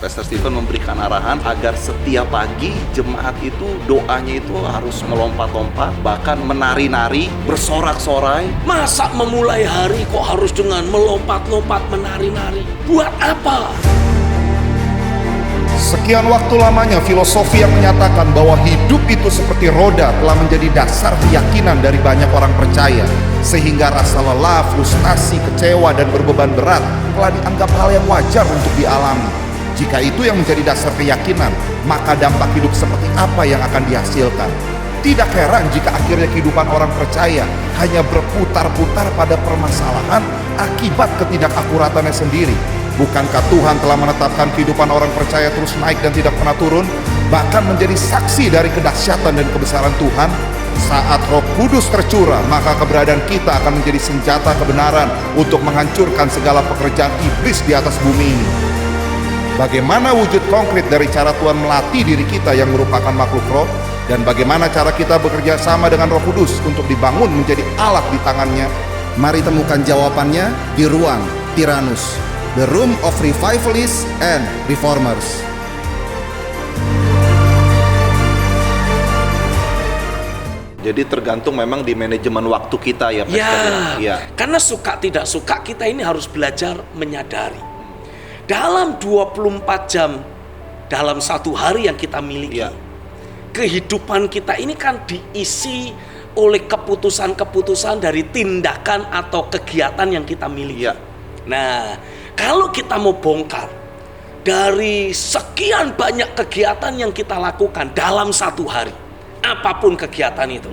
Pastor Stephen memberikan arahan agar setiap pagi jemaat itu doanya itu harus melompat-lompat, bahkan menari-nari, bersorak-sorai. Masa memulai hari kok harus dengan melompat-lompat, menari-nari? Buat apa? Sekian waktu lamanya filosofi yang menyatakan bahwa hidup itu seperti roda telah menjadi dasar keyakinan dari banyak orang percaya, sehingga rasa lelah, frustasi, kecewa, dan berbeban berat telah dianggap hal yang wajar untuk dialami. Jika itu yang menjadi dasar keyakinan, maka dampak hidup seperti apa yang akan dihasilkan? Tidak heran jika akhirnya kehidupan orang percaya hanya berputar-putar pada permasalahan akibat ketidakakuratannya sendiri. Bukankah Tuhan telah menetapkan kehidupan orang percaya terus naik dan tidak pernah turun, bahkan menjadi saksi dari kedahsyatan dan kebesaran Tuhan? Saat Roh Kudus tercurah, maka keberadaan kita akan menjadi senjata kebenaran untuk menghancurkan segala pekerjaan iblis di atas bumi ini. Bagaimana wujud konkret dari cara Tuhan melatih diri kita yang merupakan makhluk roh, dan bagaimana cara kita bekerja sama dengan Roh Kudus untuk dibangun menjadi alat di tangannya? Mari temukan jawabannya di ruang Tyrannus, The Room of Revivalists and Reformers. Jadi tergantung memang di manajemen waktu kita ya, Pastor. Ya, karena suka tidak suka kita ini harus belajar menyadari. Dalam 24 jam dalam satu hari yang kita miliki, kehidupan kita ini kan diisi oleh keputusan-keputusan dari tindakan atau kegiatan yang kita miliki. Nah, kalau kita mau bongkar dari sekian banyak kegiatan yang kita lakukan dalam satu hari, apapun kegiatan itu,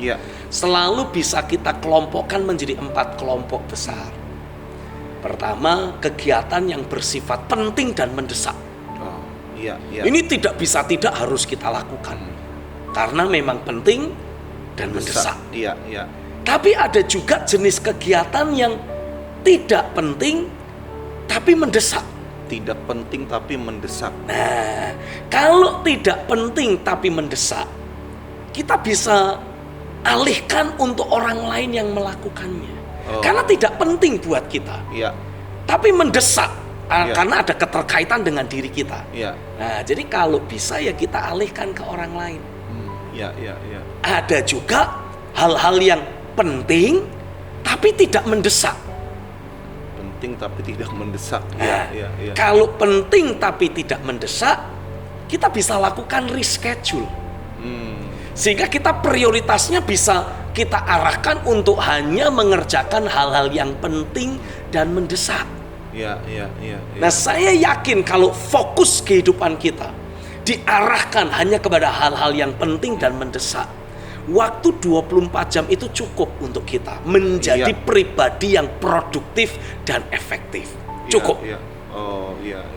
selalu bisa kita kelompokkan menjadi 4 kelompok besar. Pertama, kegiatan yang bersifat penting dan mendesak. Ini tidak bisa tidak harus kita lakukan, karena memang penting dan mendesak. Tapi ada juga jenis kegiatan yang tidak penting tapi mendesak. Tidak penting tapi mendesak. Nah, kalau tidak penting tapi mendesak, kita bisa alihkan untuk orang lain yang melakukannya. Karena tidak penting buat kita. Tapi mendesak karena ada keterkaitan dengan diri kita. Nah, jadi kalau bisa ya kita alihkan ke orang lain. Ada juga hal-hal yang penting tapi tidak mendesak. Penting tapi tidak mendesak. Kalau penting tapi tidak mendesak, kita bisa lakukan reschedule. Sehingga kita prioritasnya bisa kita arahkan untuk hanya mengerjakan hal-hal yang penting dan mendesak. Nah, saya yakin kalau fokus kehidupan kita diarahkan hanya kepada hal-hal yang penting dan mendesak, waktu 24 jam itu cukup untuk kita menjadi pribadi yang produktif dan efektif. Cukup.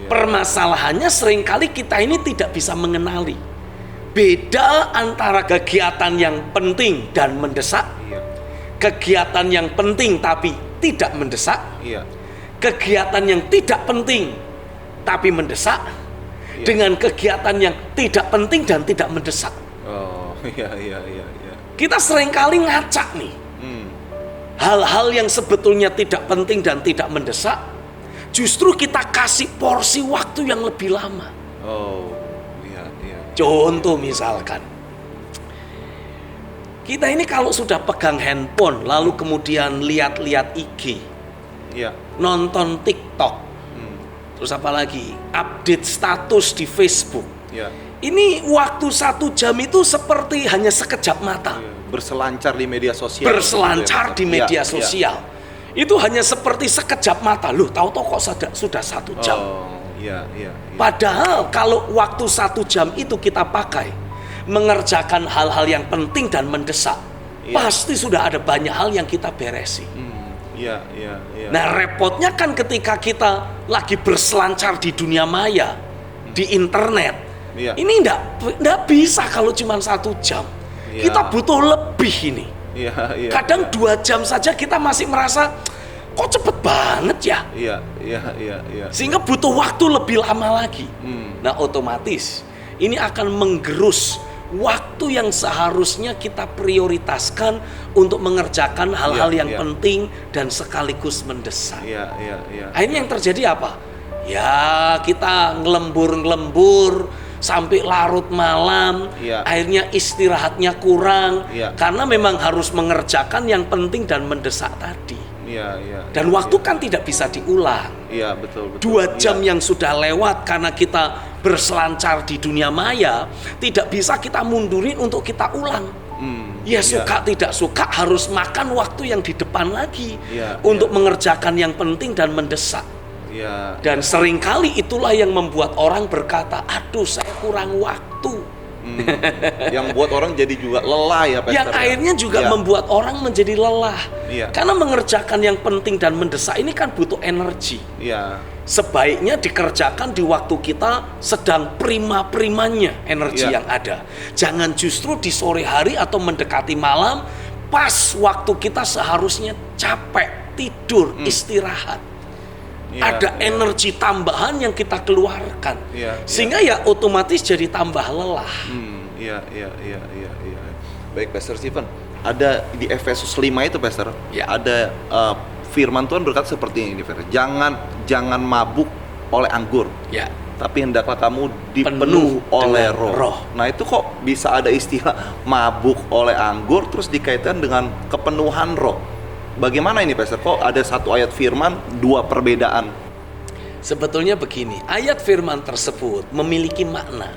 Permasalahannya seringkali kita ini tidak bisa mengenali beda antara kegiatan yang penting dan mendesak, kegiatan yang penting tapi tidak mendesak, kegiatan yang tidak penting tapi mendesak, dengan kegiatan yang tidak penting dan tidak mendesak. Kita seringkali ngacak nih. Hal-hal yang sebetulnya tidak penting dan tidak mendesak, justru kita kasih porsi waktu yang lebih lama. Contoh misalkan, kita ini kalau sudah pegang handphone lalu kemudian lihat-lihat IG, nonton TikTok, terus apa lagi, update status di Facebook. Ini waktu 1 jam itu seperti hanya sekejap mata. Berselancar di media sosial. Berselancar di media sosial. Itu hanya seperti sekejap mata. Loh, tahu-tahu kok sudah 1 jam. Padahal kalau waktu 1 jam itu kita pakai mengerjakan hal-hal yang penting dan mendesak, pasti sudah ada banyak hal yang kita beresi. Nah, repotnya kan ketika kita lagi berselancar di dunia maya, di internet, ini enggak bisa kalau cuma 1 jam. Kita butuh lebih ini. Kadang 2 jam saja kita masih merasa kok cepet banget ya. Sehingga butuh waktu lebih lama lagi. Nah, otomatis ini akan menggerus waktu yang seharusnya kita prioritaskan untuk mengerjakan hal-hal yang penting dan sekaligus mendesak. Akhirnya yang terjadi apa? Ya kita ngelembur sampai larut malam, akhirnya istirahatnya kurang, karena memang harus mengerjakan yang penting dan mendesak tadi. Dan waktu kan tidak bisa diulang. Betul. 2 jam yang sudah lewat karena kita berselancar di dunia maya, tidak bisa kita mundurin untuk kita ulang. Suka tidak suka harus makan waktu yang di depan lagi untuk mengerjakan yang penting dan mendesak. Dan seringkali itulah yang membuat orang berkata, aduh saya kurang waktu. Yang buat orang jadi juga lelah ya, Pastor. Yang akhirnya juga membuat orang menjadi lelah. Karena mengerjakan yang penting dan mendesak ini kan butuh energi. Sebaiknya dikerjakan di waktu kita sedang prima-primanya energi yang ada. Jangan justru di sore hari atau mendekati malam, pas waktu kita seharusnya capek, tidur, istirahat. Ada energi tambahan yang kita keluarkan, sehingga ya otomatis jadi tambah lelah. Baik, Pastor Stephen. Ada di Efesus 5 itu, Pastor. Ada firman Tuhan berkata seperti ini, jangan mabuk oleh anggur. Tapi hendaklah kamu dipenuh oleh roh. Nah itu kok bisa ada istilah mabuk oleh anggur terus dikaitkan dengan kepenuhan roh? Bagaimana ini, Pastor? Kok ada satu ayat firman, 2 perbedaan? Sebetulnya begini, ayat firman tersebut memiliki makna.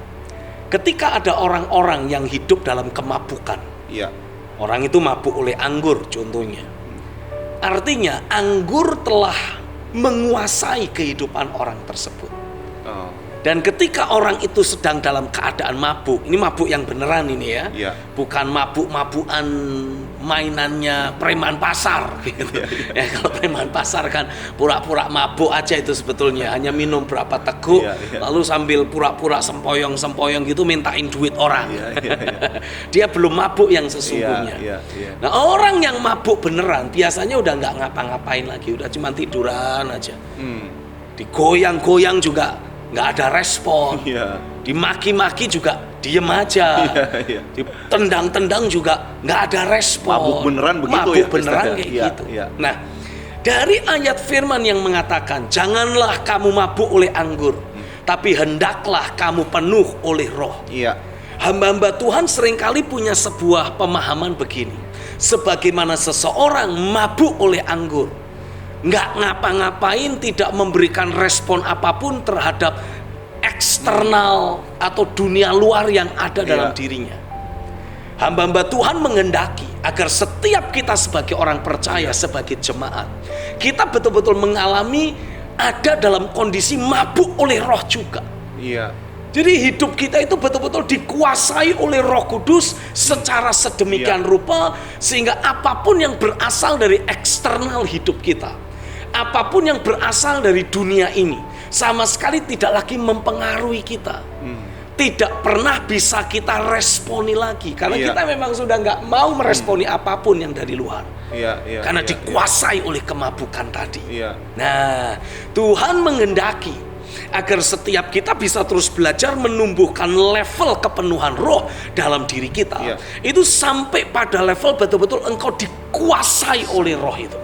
Ketika ada orang-orang yang hidup dalam kemabukan, orang itu mabuk oleh anggur contohnya. Artinya anggur telah menguasai kehidupan orang tersebut. Dan ketika orang itu sedang dalam keadaan mabuk, ini mabuk yang beneran ini ya, bukan mabuk-mabukan mainannya preman pasar gitu. Kalau preman pasar kan pura-pura mabuk aja itu sebetulnya, hanya minum berapa teguk, lalu sambil pura-pura sempoyong-sempoyong gitu mintain duit orang. Dia belum mabuk yang sesungguhnya. Nah orang yang mabuk beneran biasanya udah nggak ngapa-ngapain lagi, udah cuma tiduran aja. Digoyang-goyang juga nggak ada respon, dimaki-maki juga diem aja, ditendang-tendang juga nggak ada respon. Mabuk beneran begitu, mabuk beneran kayak gitu. Nah, dari ayat firman yang mengatakan janganlah kamu mabuk oleh anggur, tapi hendaklah kamu penuh oleh roh. Hamba-hamba Tuhan seringkali punya sebuah pemahaman begini, sebagaimana seseorang mabuk oleh anggur, nggak ngapa-ngapain, tidak memberikan respon apapun terhadap eksternal atau dunia luar yang ada dalam dirinya. Hamba-hamba Tuhan menghendaki agar setiap kita sebagai orang percaya, sebagai jemaat, kita betul-betul mengalami ada dalam kondisi mabuk oleh roh juga. Jadi hidup kita itu betul-betul dikuasai oleh Roh Kudus secara sedemikian rupa, sehingga apapun yang berasal dari eksternal hidup kita, apapun yang berasal dari dunia ini, sama sekali tidak lagi mempengaruhi kita. Tidak pernah bisa kita responi lagi, karena kita memang sudah nggak mau meresponi apapun yang dari luar. Karena dikuasai oleh kemabukan tadi. Nah, Tuhan menghendaki agar setiap kita bisa terus belajar menumbuhkan level kepenuhan roh dalam diri kita. Itu sampai pada level betul-betul engkau dikuasai oleh roh itu.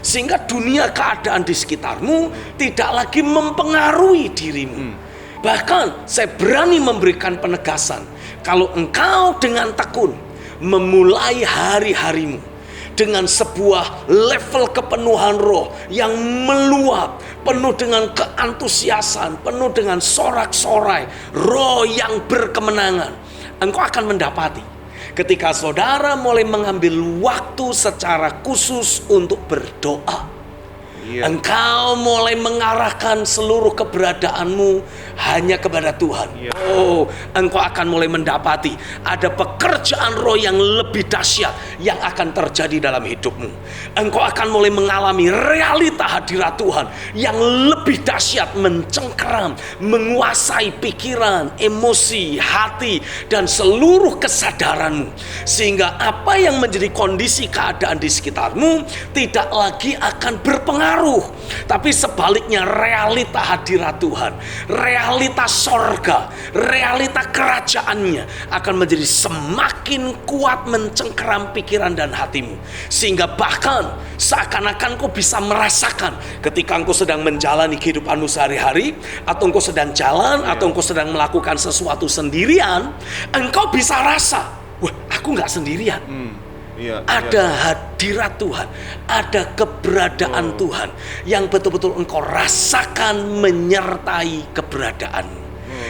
Sehingga dunia keadaan di sekitarmu tidak lagi mempengaruhi dirimu. Bahkan saya berani memberikan penegasan, kalau engkau dengan tekun memulai hari-harimu dengan sebuah level kepenuhan roh yang meluap, penuh dengan keantusiasan, penuh dengan sorak-sorai, roh yang berkemenangan, engkau akan mendapati ketika saudara mulai mengambil waktu secara khusus untuk berdoa, engkau mulai mengarahkan seluruh keberadaanmu hanya kepada Tuhan. Engkau akan mulai mendapati ada pekerjaan roh yang lebih dahsyat yang akan terjadi dalam hidupmu. Engkau akan mulai mengalami realita hadirat Tuhan yang lebih dahsyat, mencengkeram, menguasai pikiran, emosi, hati, dan seluruh kesadaranmu. Sehingga apa yang menjadi kondisi keadaan di sekitarmu tidak lagi akan berpengaruh, tapi sebaliknya realita hadirat Tuhan, realita sorga, realita kerajaannya akan menjadi semakin kuat mencengkeram pikiran pikiran dan hatimu. Sehingga bahkan seakan-akan kau bisa merasakan ketika engkau sedang menjalani kehidupanmu sehari-hari, atau engkau sedang jalan, atau engkau sedang melakukan sesuatu sendirian, engkau bisa rasa, wah, aku nggak sendirian. Ada hadirat Tuhan, ada keberadaan Tuhan yang betul-betul engkau rasakan menyertai keberadaanmu.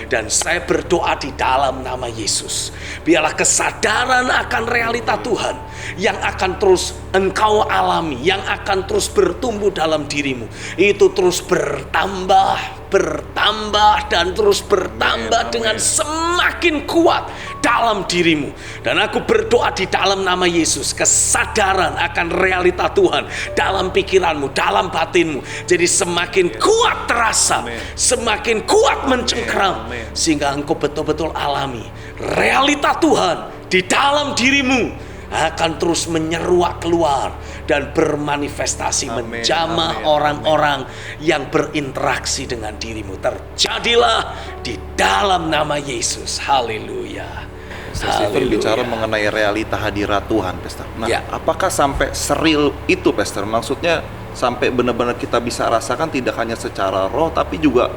Dan saya berdoa di dalam nama Yesus, biarlah kesadaran akan realita Tuhan yang akan terus engkau alami, yang akan terus bertumbuh dalam dirimu, itu terus bertambah, dan terus bertambah dengan semakin kuat dalam dirimu. Dan aku berdoa di dalam nama Yesus, kesadaran akan realita Tuhan dalam pikiranmu, dalam batinmu, jadi semakin kuat terasa, semakin kuat mencengkeram, sehingga engkau betul-betul alami realita Tuhan di dalam dirimu akan terus menyeruak keluar dan bermanifestasi, menjamah orang-orang yang berinteraksi dengan dirimu. Terjadilah di dalam nama Yesus. Haleluya. Stephen bicara mengenai realita hadirat Tuhan, Pastor. Nah, apakah sampai seril itu, Pastor? Maksudnya sampai benar-benar kita bisa rasakan tidak hanya secara roh, tapi juga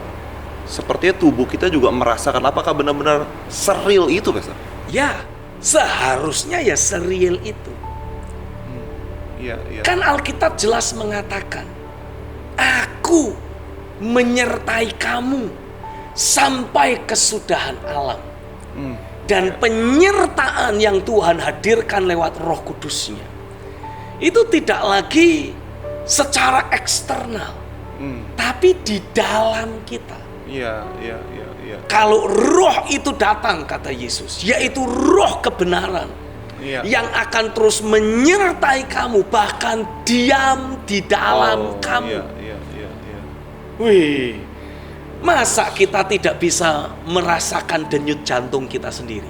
sepertinya tubuh kita juga merasakan. Apakah benar-benar seril itu, Pastor? Ya, seharusnya ya seril itu. Kan Alkitab jelas mengatakan, aku menyertai kamu sampai kesudahan alam. Dan penyertaan yang Tuhan hadirkan lewat Roh Kudusnya itu tidak lagi secara eksternal, tapi di dalam kita. Kalau roh itu datang, kata Yesus, yaitu roh kebenaran, yang akan terus menyertai kamu, bahkan diam di dalam kamu. Wih, masa kita tidak bisa merasakan denyut jantung kita sendiri?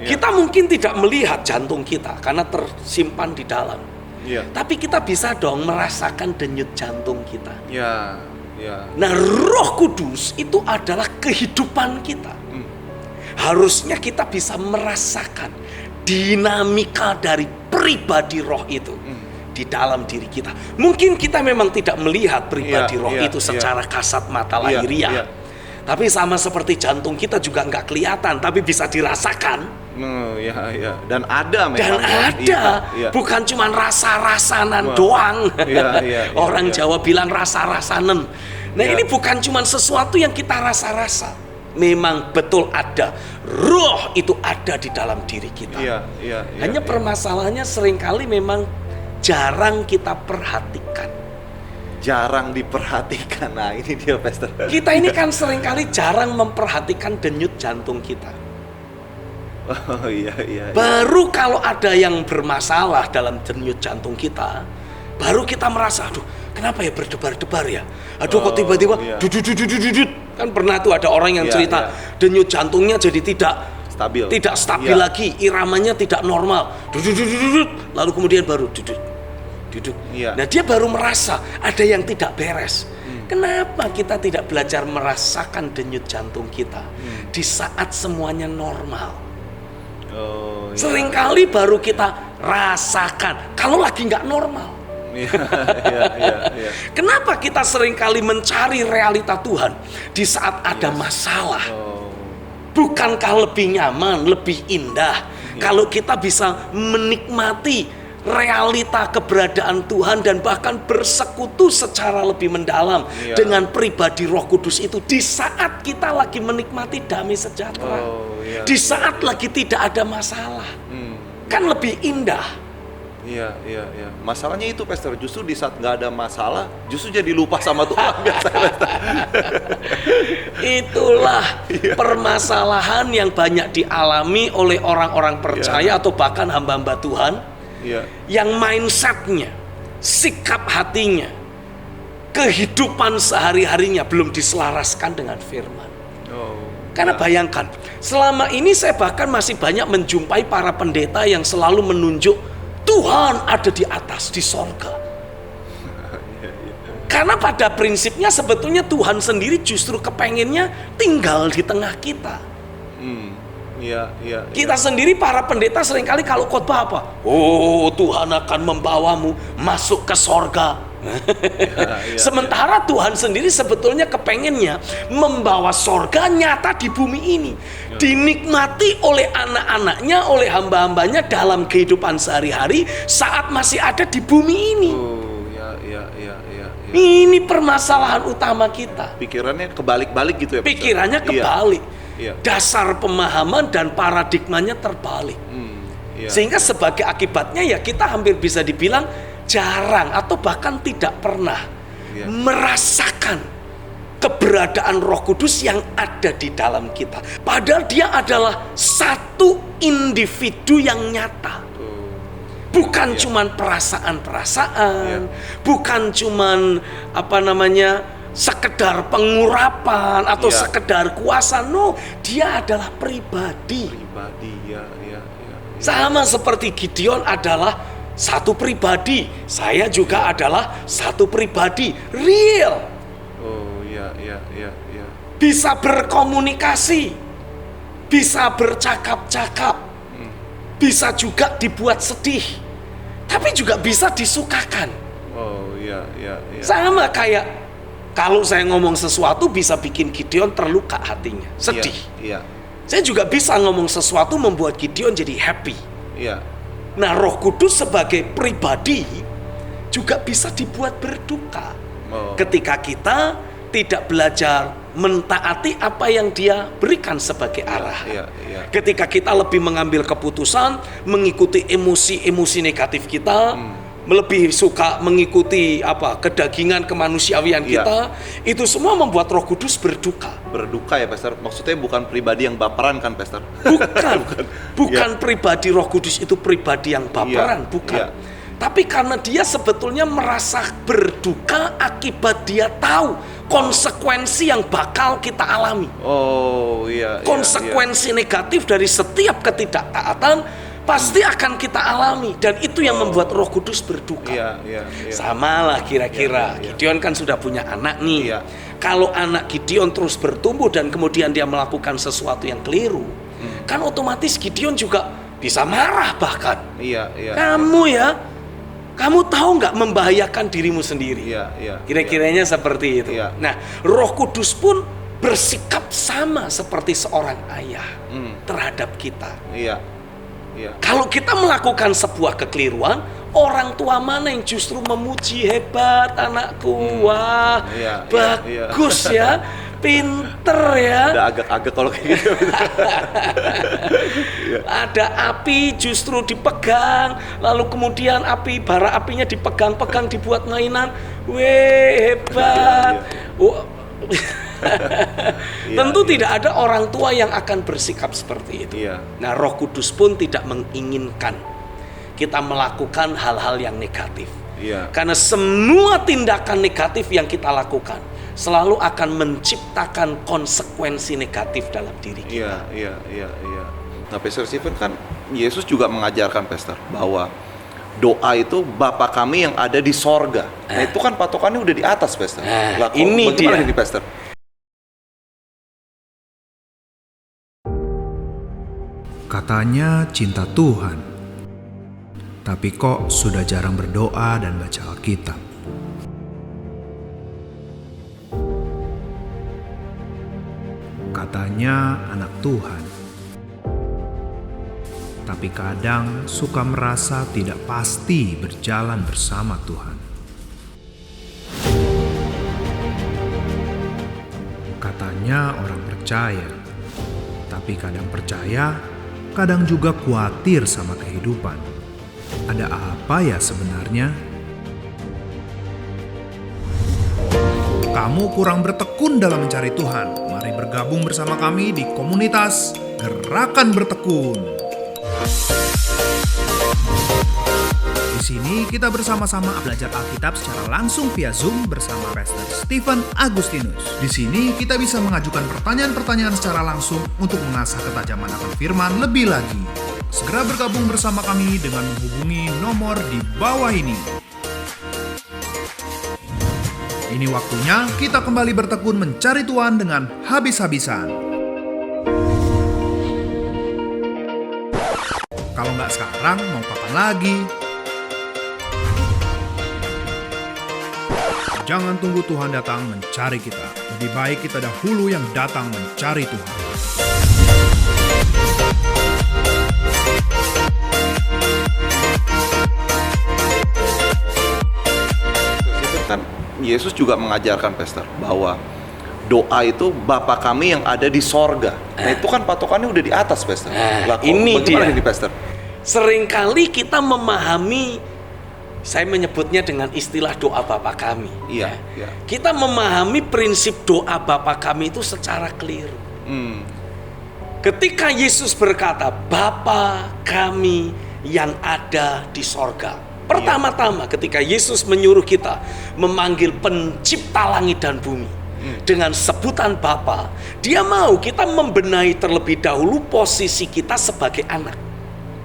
Kita mungkin tidak melihat jantung kita karena tersimpan di dalam, tapi kita bisa dong merasakan denyut jantung kita. Nah, Roh Kudus itu adalah kehidupan kita. Harusnya kita bisa merasakan dinamika dari pribadi roh itu di dalam diri kita. Mungkin kita memang tidak melihat pribadi roh itu secara kasat mata lahiriah, tapi sama seperti jantung kita juga nggak kelihatan, tapi bisa dirasakan. Dan ada memang. Dan ada, bukan cuma rasa-rasanan doang. Orang Jawa bilang rasa-rasanen. Nah, ini bukan cuma sesuatu yang kita rasa-rasa. Memang betul ada. Roh itu ada di dalam diri kita. Hanya permasalahannya seringkali memang jarang kita perhatikan. Jarang diperhatikan. Nah, ini dia, Pastor. Kita ini kan seringkali jarang memperhatikan denyut jantung kita. Baru kalau ada yang bermasalah dalam denyut jantung kita, baru kita merasa, aduh, kenapa ya berdebar-debar ya? Aduh, kok tiba-tiba dudut. Kan pernah tuh ada orang yang cerita denyut jantungnya jadi tidak stabil lagi, iramanya tidak normal. Dudut. Lalu kemudian baru duduk. Nah, dia baru merasa ada yang tidak beres. Kenapa kita tidak belajar merasakan denyut jantung kita di saat semuanya normal? Seringkali baru kita rasakan kalau lagi nggak normal. Kenapa kita seringkali mencari realita Tuhan di saat ada masalah? Bukankah lebih nyaman, lebih indah kalau kita bisa menikmati realita keberadaan Tuhan dan bahkan bersekutu secara lebih mendalam dengan pribadi Roh Kudus itu di saat kita lagi menikmati damai sejahtera, di saat lagi tidak ada masalah, kan lebih indah. Masalahnya itu, Pastor, justru di saat nggak ada masalah, justru jadi lupa sama Tuhan biasa. Itulah permasalahan yang banyak dialami oleh orang-orang percaya atau bahkan hamba-hamba Tuhan, yang mindsetnya, sikap hatinya, kehidupan sehari-harinya belum diselaraskan dengan firman. Karena bayangkan, selama ini saya bahkan masih banyak menjumpai para pendeta yang selalu menunjuk Tuhan ada di atas, di sorga. Karena pada prinsipnya sebetulnya Tuhan sendiri justru kepengennya tinggal di tengah kita. Kita sendiri para pendeta seringkali kalau khotbah apa? Oh, Tuhan akan membawamu masuk ke sorga. Sementara Tuhan sendiri sebetulnya kepengennya membawa sorga nyata di bumi ini, dinikmati oleh anak-anaknya, oleh hamba-hambanya dalam kehidupan sehari-hari saat masih ada di bumi ini. Ini permasalahan utama kita. Pikirannya kebalik-balik gitu ya, Pastor? Pikirannya kebalik. Dasar pemahaman dan paradigmanya terbalik. Sehingga sebagai akibatnya ya kita hampir bisa dibilang jarang atau bahkan tidak pernah merasakan keberadaan Roh Kudus yang ada di dalam kita. Padahal dia adalah satu individu yang nyata. Bukan cuman perasaan-perasaan, bukan cuman sekedar pengurapan atau sekedar kuasa. No, dia adalah pribadi. Sama seperti Gideon adalah satu pribadi, saya juga adalah satu pribadi real. Bisa berkomunikasi, bisa bercakap-cakap, bisa juga dibuat sedih, tapi juga bisa disukakan. Sama kayak kalau saya ngomong sesuatu bisa bikin Gideon terluka hatinya, sedih. Saya juga bisa ngomong sesuatu membuat Gideon jadi happy. Nah, Roh Kudus sebagai pribadi juga bisa dibuat berduka ketika kita tidak belajar mentaati apa yang Dia berikan sebagai arah. Ketika kita lebih mengambil keputusan mengikuti emosi-emosi negatif kita, lebih suka mengikuti kedagingan kemanusiawian kita, itu semua membuat Roh Kudus berduka. Berduka ya, Pastor? Maksudnya bukan pribadi yang baperan kan, Pastor? Bukan pribadi Roh Kudus itu pribadi yang baperan, bukan. Tapi karena dia sebetulnya merasa berduka akibat dia tahu konsekuensi yang bakal kita alami. Konsekuensi negatif dari setiap ketidaktaatan pasti akan kita alami, dan itu yang membuat Roh Kudus berduka. Sama lah kira-kira. Gideon kan sudah punya anak nih. Kalau anak Gideon terus bertumbuh dan kemudian dia melakukan sesuatu yang keliru, kan otomatis Gideon juga bisa marah bahkan. Kamu tahu nggak membahayakan dirimu sendiri? Kira-kiranya seperti itu. Nah, Roh Kudus pun bersikap sama seperti seorang ayah terhadap kita. Kalau kita melakukan sebuah kekeliruan, orang tua mana yang justru memuji, hebat anakku, wah bagus ya, pinter ya. Udah agak-agak kalau kayak gitu. Ada api justru dipegang, lalu kemudian bara apinya dipegang-pegang, dibuat mainan, weh hebat. Tentu tidak ada orang tua yang akan bersikap seperti itu. Nah, Roh Kudus pun tidak menginginkan kita melakukan hal-hal yang negatif. Karena semua tindakan negatif yang kita lakukan selalu akan menciptakan konsekuensi negatif dalam diri kita. Nah, Pastor Stephen, kan Yesus juga mengajarkan, Pastor, bahwa doa itu Bapa kami yang ada di sorga. Nah, itu kan patokannya udah di atas, Pastor. Ini dia. Ini, Pastor? Katanya cinta Tuhan, tapi kok sudah jarang berdoa dan baca Alkitab. Katanya anak Tuhan, tapi kadang suka merasa tidak pasti berjalan bersama Tuhan. Katanya orang percaya, tapi kadang percaya, kadang juga khawatir sama kehidupan. Ada apa ya sebenarnya? Kamu kurang bertekun dalam mencari Tuhan. Mari bergabung bersama kami di komunitas Gerakan Bertekun. Di sini kita bersama-sama belajar Alkitab secara langsung via Zoom bersama Pastor Stephen Agustinus. Di sini kita bisa mengajukan pertanyaan-pertanyaan secara langsung untuk mengasah ketajaman akan firman lebih lagi. Segera bergabung bersama kami dengan menghubungi nomor di bawah ini. Ini waktunya kita kembali bertekun mencari Tuhan dengan habis-habisan. Kalau nggak sekarang, mau kapan lagi? Jangan tunggu Tuhan datang mencari kita. Lebih baik kita dahulu yang datang mencari Tuhan. Kan Yesus juga mengajarkan, Pastor, bahwa doa itu Bapa kami yang ada di sorga. Nah itu kan patokannya udah di atas, Pastor. Ini dia. Ini, Pastor? Seringkali kita memahami, saya menyebutnya dengan istilah doa Bapa kami. Iya. Kita memahami prinsip doa Bapa kami itu secara keliru. Ketika Yesus berkata, Bapa kami yang ada di sorga. Pertama-tama ketika Yesus menyuruh kita memanggil pencipta langit dan bumi dengan sebutan Bapa, dia mau kita membenahi terlebih dahulu posisi kita sebagai anak.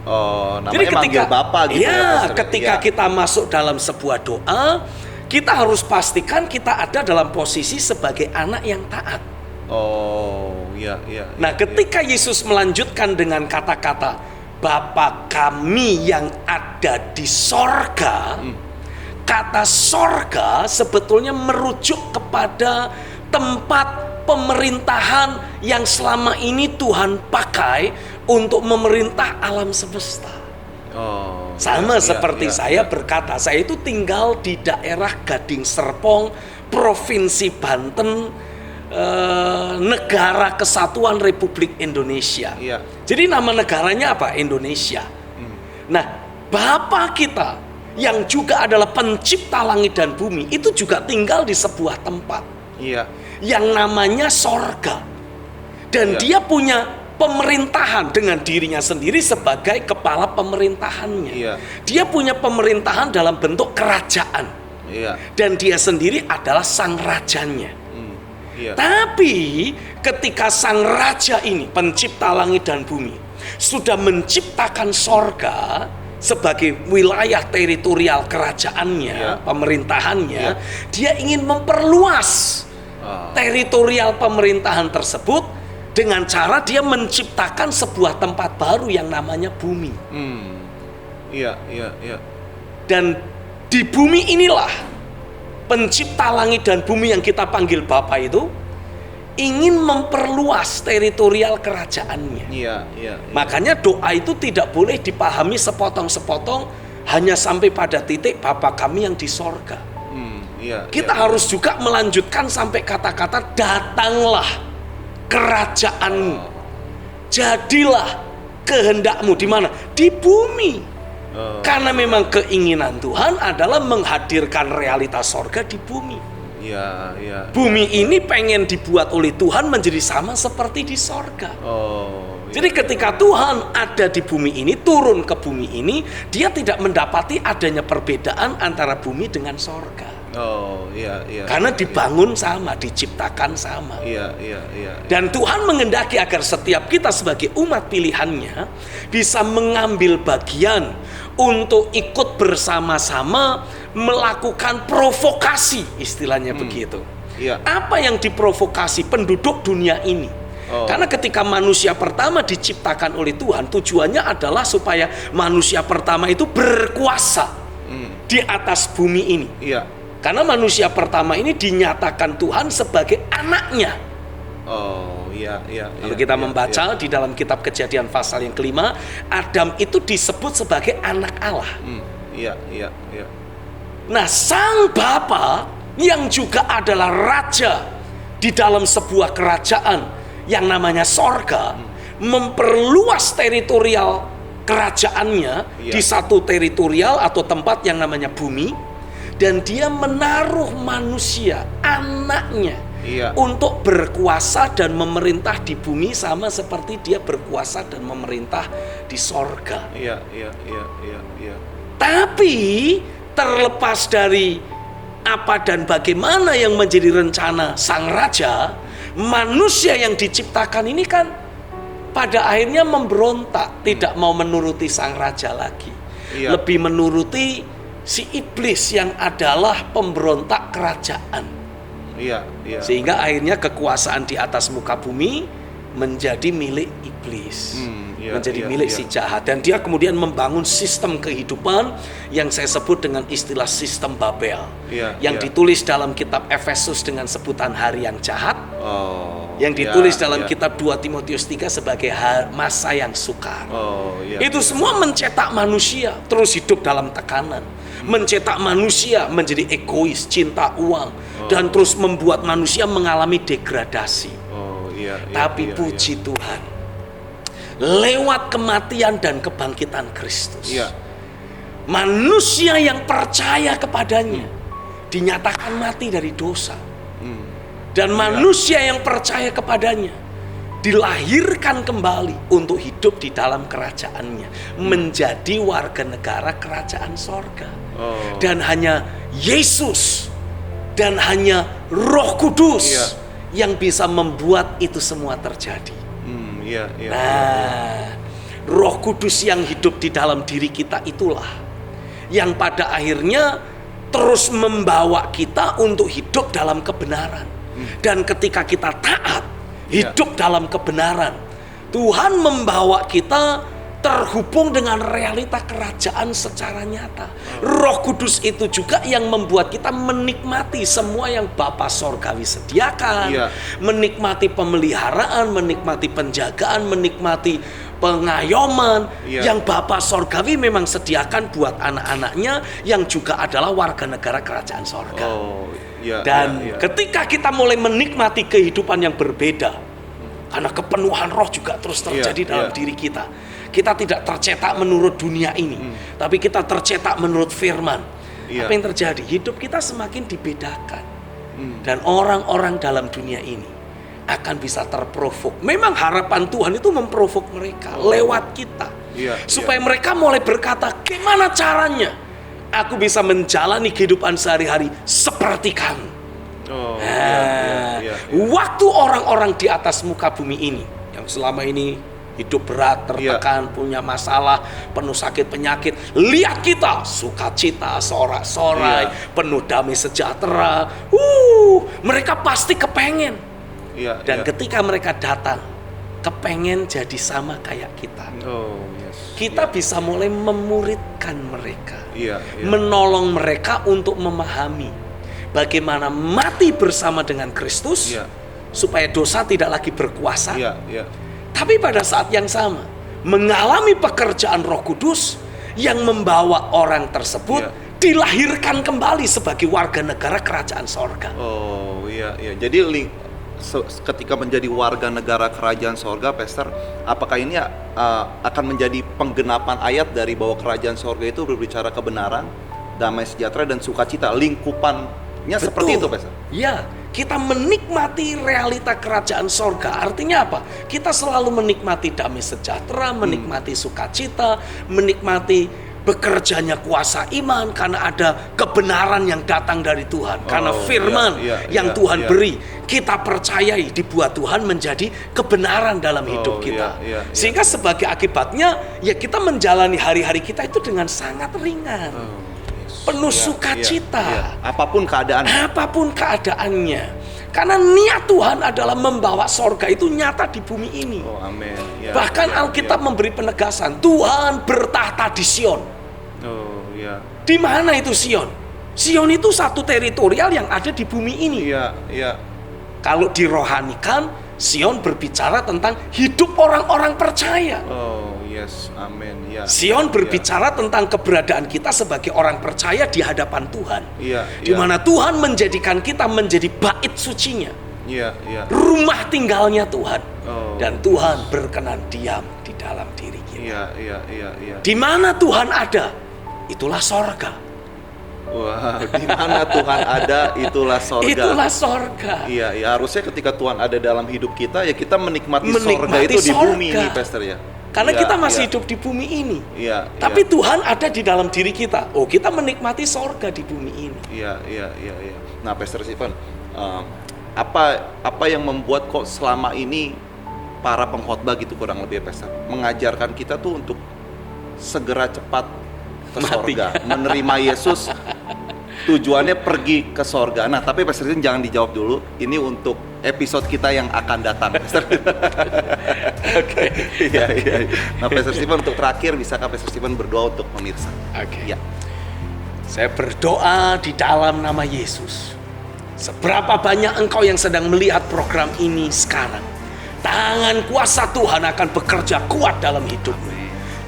Oh, namanya jadi ketika manggil Bapa gitu ketika kita masuk dalam sebuah doa, kita harus pastikan kita ada dalam posisi sebagai anak yang taat. Oh, iya. Nah, ketika Yesus melanjutkan dengan kata-kata Bapa kami yang ada di sorga, kata sorga sebetulnya merujuk kepada tempat pemerintahan yang selama ini Tuhan pakai untuk memerintah alam semesta. Sama seperti saya berkata, saya itu tinggal di daerah Gading Serpong, Provinsi Banten, Negara Kesatuan Republik Indonesia. Jadi nama negaranya apa? Indonesia. Nah, Bapa kita yang juga adalah pencipta langit dan bumi itu juga tinggal di sebuah tempat yang namanya sorga. Dan dia punya pemerintahan dengan dirinya sendiri sebagai kepala pemerintahannya. Dia punya pemerintahan dalam bentuk kerajaan. Dan dia sendiri adalah sang rajanya. Tapi ketika sang raja ini, pencipta langit dan bumi, sudah menciptakan sorga sebagai wilayah teritorial kerajaannya, pemerintahannya, dia ingin memperluas teritorial pemerintahan tersebut dengan cara dia menciptakan sebuah tempat baru yang namanya bumi. Dan di bumi inilah pencipta langit dan bumi yang kita panggil Bapa itu ingin memperluas teritorial kerajaannya. Makanya doa itu tidak boleh dipahami sepotong-sepotong hanya sampai pada titik Bapa kami yang di sorga. Kita harus juga melanjutkan sampai kata-kata datanglah kerajaanmu, jadilah kehendakmu di mana? Di bumi. Karena memang keinginan Tuhan adalah menghadirkan realitas sorga di bumi. Bumi ini pengen dibuat oleh Tuhan menjadi sama seperti di sorga. Jadi ketika Tuhan ada di bumi ini, turun ke bumi ini, dia tidak mendapati adanya perbedaan antara bumi dengan sorga. Karena dibangun sama, diciptakan sama. Dan Tuhan menghendaki agar setiap kita sebagai umat pilihannya bisa mengambil bagian untuk ikut bersama-sama melakukan provokasi, istilahnya begitu. Apa yang diprovokasi penduduk dunia ini? Karena ketika manusia pertama diciptakan oleh Tuhan, tujuannya adalah supaya manusia pertama itu berkuasa di atas bumi ini. Karena manusia pertama ini dinyatakan Tuhan sebagai anaknya. Kalau kita membaca di dalam kitab Kejadian pasal yang kelima, Adam itu disebut sebagai anak Allah. Nah, sang Bapa yang juga adalah raja di dalam sebuah kerajaan yang namanya sorga, memperluas teritorial kerajaannya di satu teritorial atau tempat yang namanya bumi, dan dia menaruh manusia, anaknya, untuk berkuasa dan memerintah di bumi sama seperti dia berkuasa dan memerintah di sorga. Tapi terlepas dari apa dan bagaimana yang menjadi rencana sang raja, manusia yang diciptakan ini kan pada akhirnya memberontak, tidak mau menuruti sang raja lagi, lebih menuruti si iblis yang adalah pemberontak kerajaan. Sehingga akhirnya kekuasaan di atas muka bumi menjadi milik iblis, menjadi iya, milik iya. si jahat, dan dia kemudian membangun sistem kehidupan yang saya sebut dengan istilah sistem Babel, yang ditulis dalam kitab Efesus dengan sebutan hari yang jahat, yang ditulis dalam kitab 2 Timotius 3 sebagai masa yang sukar. Itu semua mencetak manusia terus hidup dalam tekanan, mencetak manusia menjadi egois, cinta uang, dan terus membuat manusia mengalami degradasi. Tapi puji Tuhan, lewat kematian dan kebangkitan Kristus, manusia yang percaya kepadanya dinyatakan mati dari dosa, dan manusia yang percaya kepadanya dilahirkan kembali untuk hidup di dalam kerajaannya, menjadi warga negara kerajaan sorga. Dan hanya Yesus dan hanya Roh Kudus yang bisa membuat itu semua terjadi. Roh Kudus yang hidup di dalam diri kita itulah yang pada akhirnya terus membawa kita untuk hidup dalam kebenaran. Dan ketika kita taat, hidup dalam kebenaran, Tuhan membawa kita terhubung dengan realita kerajaan secara nyata. Roh Kudus itu juga yang membuat kita menikmati semua yang Bapa Sorgawi sediakan, menikmati pemeliharaan, menikmati penjagaan, menikmati pengayoman yang Bapa Sorgawi memang sediakan buat anak-anaknya yang juga adalah warga negara kerajaan sorga. Ketika kita mulai menikmati kehidupan yang berbeda, karena kepenuhan roh juga terus terjadi dalam diri kita. Kita tidak tercetak menurut dunia ini, tapi kita tercetak menurut firman. Apa yang terjadi? Hidup kita semakin dibedakan. Dan orang-orang dalam dunia ini akan bisa terprovok. Memang harapan Tuhan itu memprovok mereka lewat kita. Supaya mereka mulai berkata, gimana caranya aku bisa menjalani kehidupan sehari-hari seperti kamu. Waktu orang-orang di atas muka bumi ini yang selama ini hidup berat, tertekan, punya masalah, penuh sakit penyakit, lihat kita sukacita, sorak-sorai, penuh damai sejahtera. Mereka pasti kepengen. Dan ketika mereka datang, kepengen jadi sama kayak kita. Kita bisa mulai memuridkan mereka, menolong mereka untuk memahami bagaimana mati bersama dengan Kristus, supaya dosa tidak lagi berkuasa. Tapi pada saat yang sama mengalami pekerjaan Roh Kudus yang membawa orang tersebut dilahirkan kembali sebagai warga negara kerajaan sorga. Jadi ketika menjadi warga negara kerajaan sorga, Pastor, apakah ini akan menjadi penggenapan ayat dari bahwa kerajaan sorga itu berbicara kebenaran, damai sejahtera, dan sukacita? Lingkupannya seperti itu, Pastor? Kita menikmati realita kerajaan sorga. Artinya apa? Kita selalu menikmati damai sejahtera, menikmati sukacita, menikmati bekerjanya kuasa iman, karena ada kebenaran yang datang dari Tuhan, karena firman yang Tuhan beri, kita percayai, dibuat Tuhan menjadi kebenaran dalam hidup kita. Sehingga sebagai akibatnya kita menjalani hari-hari kita itu dengan sangat ringan, penuh sukacita, apapun keadaannya, karena niat Tuhan adalah membawa sorga itu nyata di bumi ini. Bahkan Alkitab memberi penegasan, Tuhan bertahta di Sion. Di mana itu Sion? Sion itu satu teritorial yang ada di bumi ini. Kalau dirohanikan, Sion berbicara tentang hidup orang-orang percaya. Sion berbicara tentang keberadaan kita sebagai orang percaya di hadapan Tuhan, di mana Tuhan menjadikan kita menjadi bait sucinya, rumah tinggalnya Tuhan, dan Tuhan berkenan diam di dalam diri kita. Di mana Tuhan ada, itulah sorga. Di mana Tuhan ada, itulah sorga. Itulah sorga. Harusnya ketika Tuhan ada dalam hidup kita, kita menikmati sorga itu di bumi ini, Pastor, Karena kita masih hidup di bumi ini. Tapi Tuhan ada di dalam diri kita. Kita menikmati sorga di bumi ini. Nah, Pastor Stephen, apa yang membuat kok selama ini para pengkhotbah gitu kurang lebih, Pastor, mengajarkan kita tuh untuk segera cepat ke sorga, menerima Yesus tujuannya pergi ke sorga. Nah, tapi Pastor Stephen jangan dijawab dulu. Ini untuk episode kita yang akan datang, Pastor. Oke. Iya. Nah, Pastor Stephen untuk terakhir, bisakah Pastor Stephen berdoa untuk pemirsa? Oke. Ya. Saya berdoa di dalam nama Yesus. Seberapa banyak engkau yang sedang melihat program ini sekarang, tangan kuasa Tuhan akan bekerja kuat dalam hidupmu.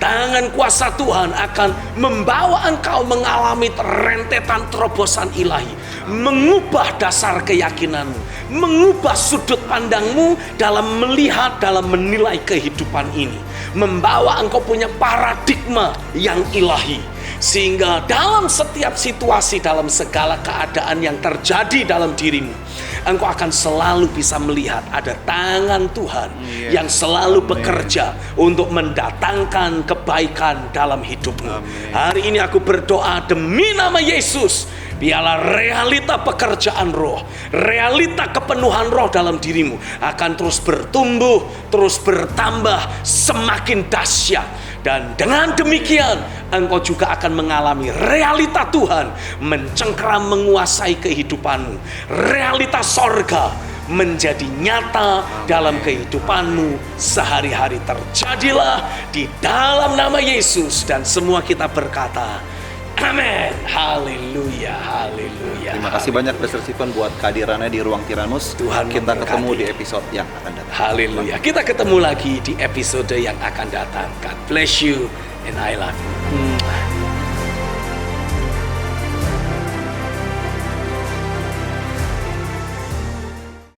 Tangan kuasa Tuhan akan membawa engkau mengalami rentetan terobosan ilahi, mengubah dasar keyakinanmu, mengubah sudut pandangmu dalam melihat, dalam menilai kehidupan ini, membawa engkau punya paradigma yang ilahi, sehingga dalam setiap situasi, dalam segala keadaan yang terjadi dalam dirimu, engkau akan selalu bisa melihat ada tangan Tuhan yang selalu bekerja untuk mendatangkan kebaikan dalam hidupmu. Hari ini aku berdoa demi nama Yesus, biarlah realita pekerjaan roh, realita kepenuhan roh dalam dirimu akan terus bertumbuh, terus bertambah, semakin dahsyat. Dan dengan demikian engkau juga akan mengalami realita Tuhan mencengkeram menguasai kehidupanmu. Realita sorga menjadi nyata dalam kehidupanmu sehari-hari. Terjadilah di dalam nama Yesus, dan semua kita berkata amin. Haleluya, haleluya. Terima kasih banyak Pastor Stephen buat kehadirannya di Ruang Tiranus. Tuhan kita memberkati. ketemu di episode yang akan datang. Haleluya. Kita ketemu lagi di episode yang akan datang. God bless you and I love you.